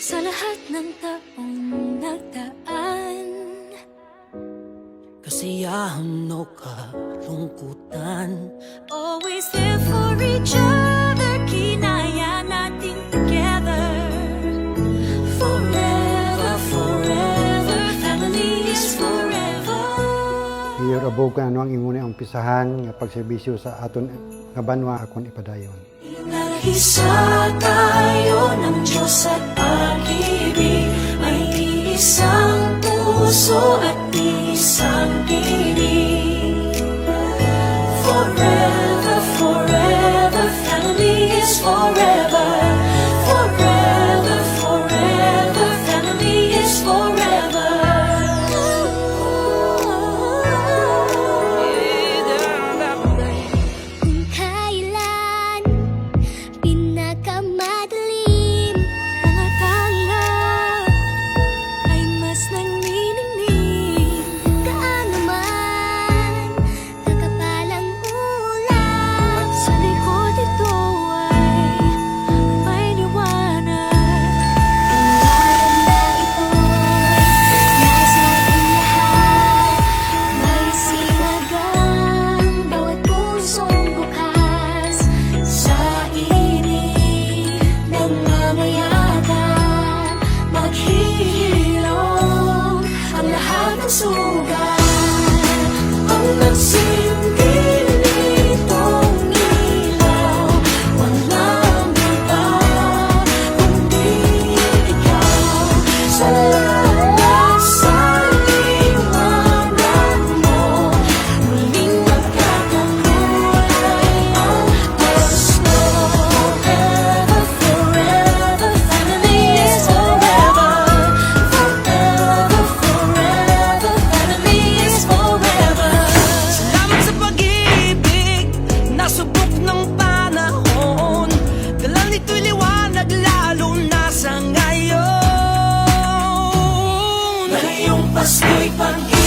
sa lahat ng taong nagdaan. Kasiyahan o kalungkutan, Always there for each other, kinaya natin together. Forever, forever, family is forever. Iyo abog ka ano ang inguna ang umpisahan nga pagserbisyo sa aton nga banwa akon ipadayon. Nag-isa tayo ng Diyos at pag-ibig, may isang puso at isang tinig. Forever, forever, family is forever. Forever, forever, family is forever. Kung kailan pinakamadilim ang akala ay mas nanginginig, gaano man kakapalang ulan, sa likod ito ay may liwanag. Ang nagsilbing nitong ilaw, walang iba kundi ikaw. Salamat sa liwanag mo, muling magkakakulay ang gusto. Forever, forever, family is forever. Forever, forever, family is forever. salamat sa pag-ibig, nasubok ng panahon. Dala nito'y liwanag lalo na sa ngayon. Ngayong Pasko'y pag-ibig.